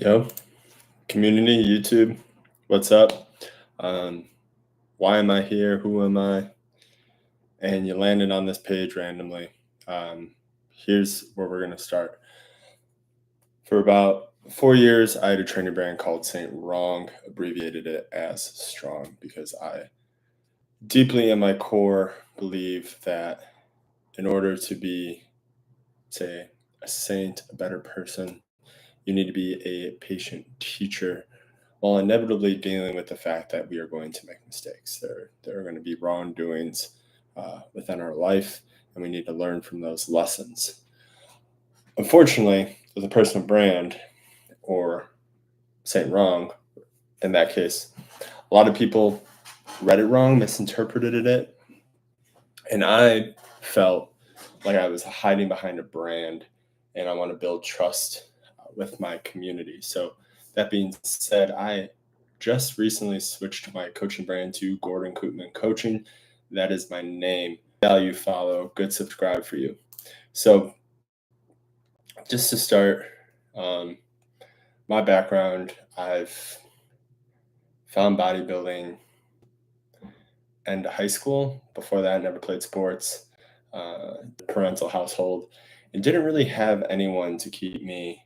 Yo, community, YouTube, what's up? Um, why am I here? Who am I? And you landed on this page randomly. Here's where we're going to start. For about 4 years, I had a training brand called Saint Wrong, abbreviated it as Strong, because I deeply in my core believe that in order to be, say, a saint, a better person, you need to be a patient teacher while inevitably dealing with the fact that we are going to make mistakes. There are going to be wrongdoings within our life, and we need to learn from those lessons. Unfortunately, with a personal brand or saying wrong, in that case, a lot of people read it wrong, misinterpreted it, and I felt like I was hiding behind a brand, and I want to build trust with my community. So, that being said, I just recently switched my coaching brand to Gordon Koopman Coaching. That is my name. Value, follow, good subscribe for you. So, just to start, um, my background, I've found bodybuilding end of high school. Before that, I never played sports, parental household, and didn't really have anyone to keep me,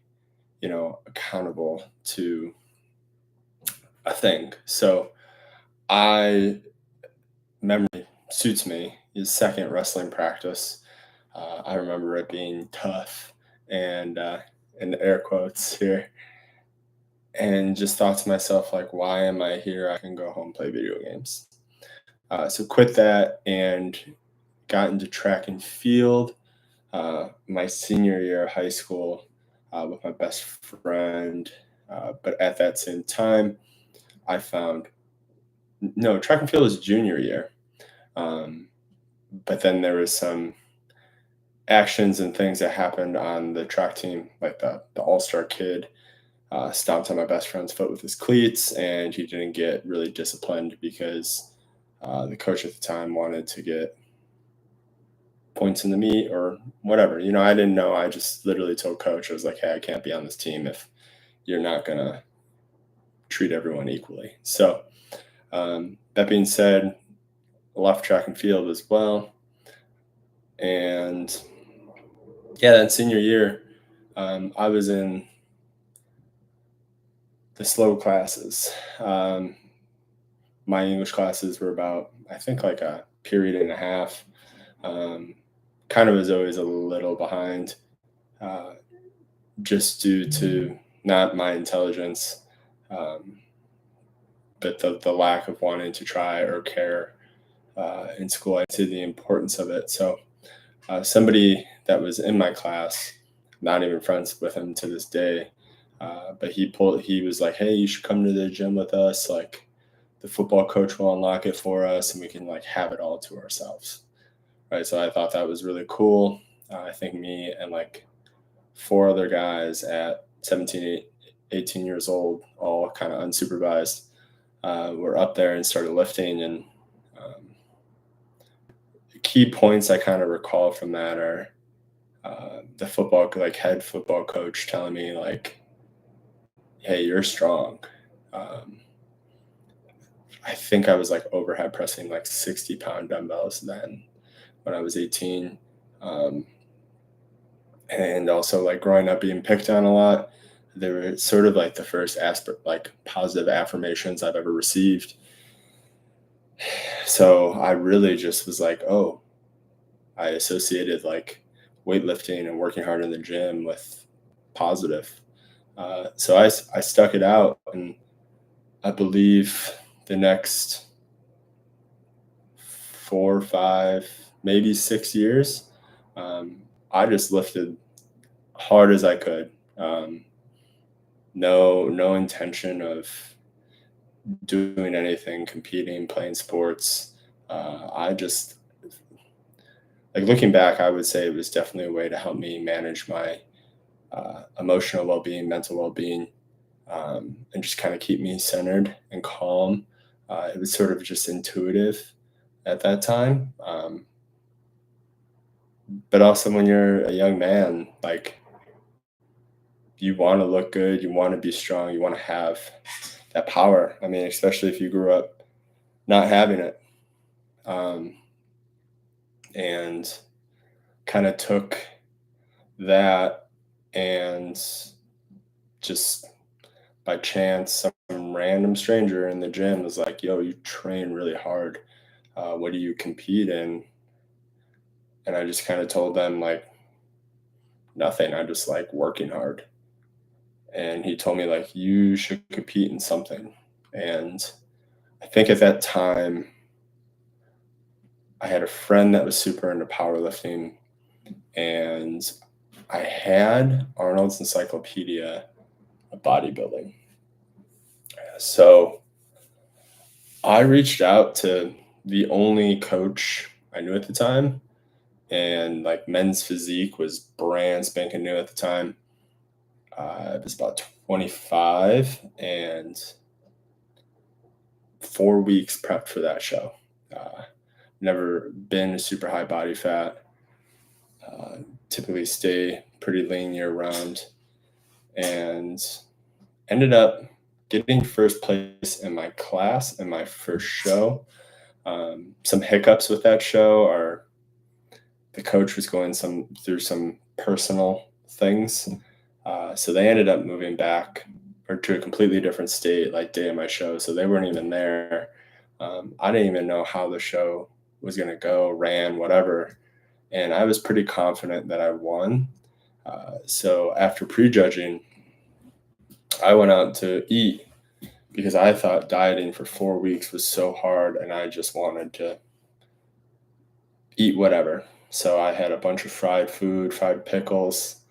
accountable to a thing. So I memory suits me. His second wrestling practice, I remember it being tough and in air quotes here, and just thought to myself like, why am I here? I can go home play video games. So quit that and got into track and field my senior year of high school with my best friend. But at that same time, I found no track and field was junior year. Um, but then there was some actions and things that happened on the track team, like the All Star kid stomped on my best friend's foot with his cleats, and he didn't get really disciplined because the coach at the time wanted to get points in the meet or whatever. I didn't know. I just literally told coach, I was like, hey, I can't be on this team if you're not going to treat everyone equally. So, that being said, I left track and field as well. And yeah, that senior year, I was in the slow classes. My English classes were about, I think, like a period and a half. Um, Kind of was always a little behind, uh, just due to not my intelligence, um, but the lack of wanting to try or care in school. I see the importance of it. So, somebody that was in my class, not even friends with him to this day, but he was like, hey, you should come to the gym with us. Like, the football coach will unlock it for us and we can like have it all to ourselves. Right. So I thought that was really cool. I think me and like four other guys at 17, 18 years old, all kind of unsupervised, were up there and started lifting. And um, key points I kind of recall from that are the football, like head football coach telling me like, hey, you're strong. Um, I think I was like overhead pressing like 60-pound dumbbells then when I was 18. Um, and also like growing up being picked on a lot, they were sort of like the first aspect, like positive affirmations I've ever received. So I really just was like, oh, I associated like weightlifting and working hard in the gym with positive. So I stuck it out, and I believe the next 4, 5, maybe 6 years, I just lifted hard as I could. No intention of doing anything, competing, playing sports. I just like looking back, I would say it was definitely a way to help me manage my emotional well-being, mental well-being, and just kind of keep me centered and calm. It was sort of just intuitive at that time, but also when you're a young man, like you want to look good, you want to be strong, you want to have that power. I mean, especially if you grew up not having it. Um, and kind of took that and just by chance, some random stranger in the gym was like, yo, you train really hard. What do you compete in? And I just kind of told them, like, nothing. I just like working hard. And he told me, like, you should compete in something. And I think at that time, I had a friend that was super into powerlifting, and I had Arnold's Encyclopedia of Bodybuilding. So I reached out to the only coach I knew at the time, and like Men's Physique was brand spanking new at the time. I was about 25 and 4 weeks prepped for that show. Uh, Never been a super high body fat. Uh, Typically stay pretty lean year round, and ended up getting first place in my class in my first show. Some hiccups with that show are the coach was going through some personal things, so they ended up moving back or to a completely different state like day of my show. So they weren't even there. I didn't even know how the show was going to go, ran, whatever, and I was pretty confident that I won. So after prejudging, I went out to eat because I thought dieting for 4 weeks was so hard, and I just wanted to eat whatever. So I had a bunch of fried food, fried pickles,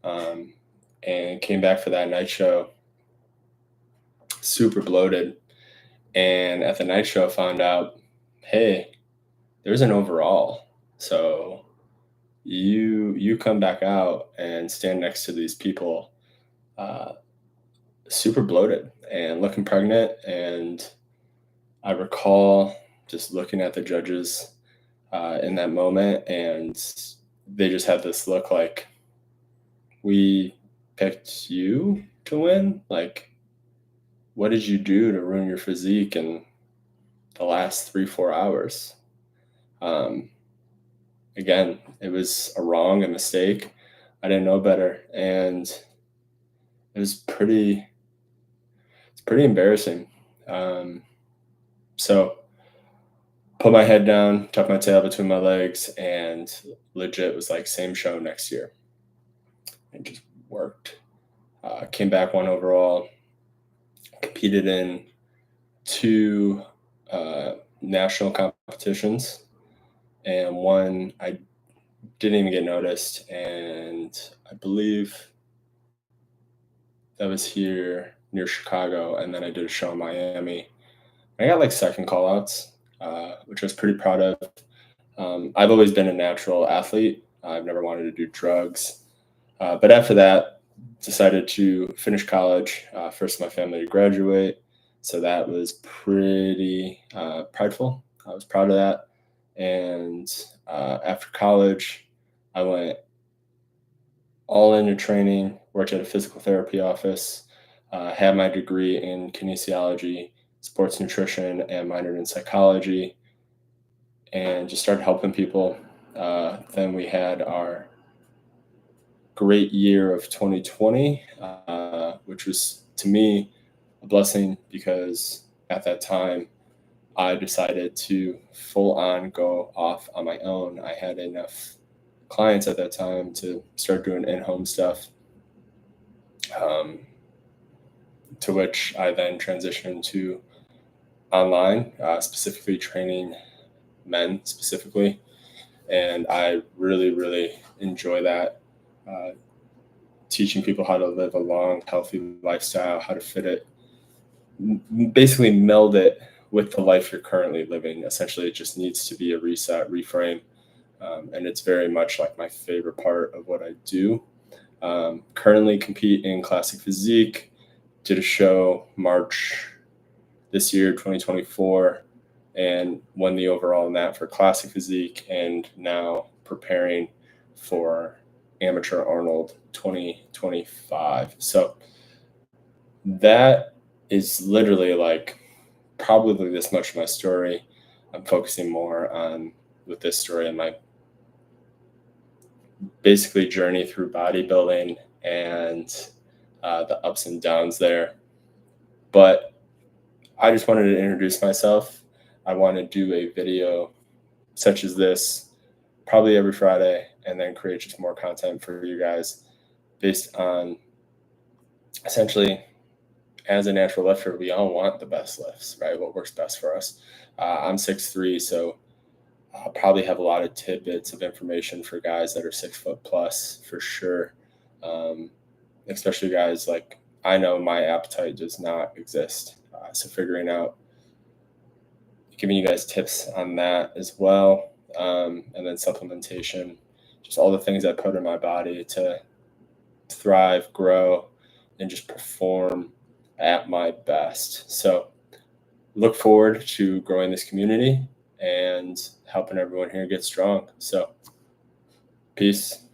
um, and came back for that night show super bloated. And at the night show, I found out, hey, there's an overall. So you come back out and stand next to these people, uh, super bloated and looking pregnant. And I recall just looking at the judges in that moment, and they just had this look like, we picked you to win. Like, what did you do to ruin your physique in the last 3, 4 hours? Um, Again, it was a wrong, a mistake. I didn't know better, and it was it's pretty embarrassing. Um, so put my head down, tuck my tail between my legs, and legit was like, same show next year. It just worked. Came back one overall, competed in two national competitions, and one I didn't even get noticed. And I believe that was here near Chicago. And then I did a show in Miami. I got like second call outs, which I was pretty proud of. I've always been a natural athlete. I've never wanted to do drugs. But after that, decided to finish college. First in my family to graduate. So that was pretty prideful. I was proud of that. And after college, I went all into training, worked at a physical therapy office, had my degree in kinesiology, sports nutrition, and minored in psychology, and just started helping people. Then we had our great year of 2020, which was to me a blessing because at that time I decided to full on go off on my own. I had enough clients at that time to start doing in home stuff, um, to which I then transitioned to online, specifically training men specifically. And I really, really enjoy that. Uh, Teaching people how to live a long, healthy lifestyle, how to fit it, basically meld it with the life you're currently living. Essentially, it just needs to be a reset, reframe. And it's very much like my favorite part of what I do. Currently compete in classic physique, did a show March this year, 2024, and won the overall in that for classic physique, and now preparing for Amateur Arnold 2025. So that is literally like probably this much of my story. I'm focusing more on with this story and my basically journey through bodybuilding and the ups and downs there. But I just wanted to introduce myself. I want to do a video such as this probably every Friday and then create just more content for you guys based on essentially as a natural lifter, we all want the best lifts, right? What works best for us. I'm 6'3", so I'll probably have a lot of tidbits of information for guys that are 6 foot plus for sure. Especially guys like I know my appetite does not exist. So figuring out, giving you guys tips on that as well. And then supplementation, just all the things I put in my body to thrive, grow, and just perform at my best. So look forward to growing this community and helping everyone here get strong. So peace.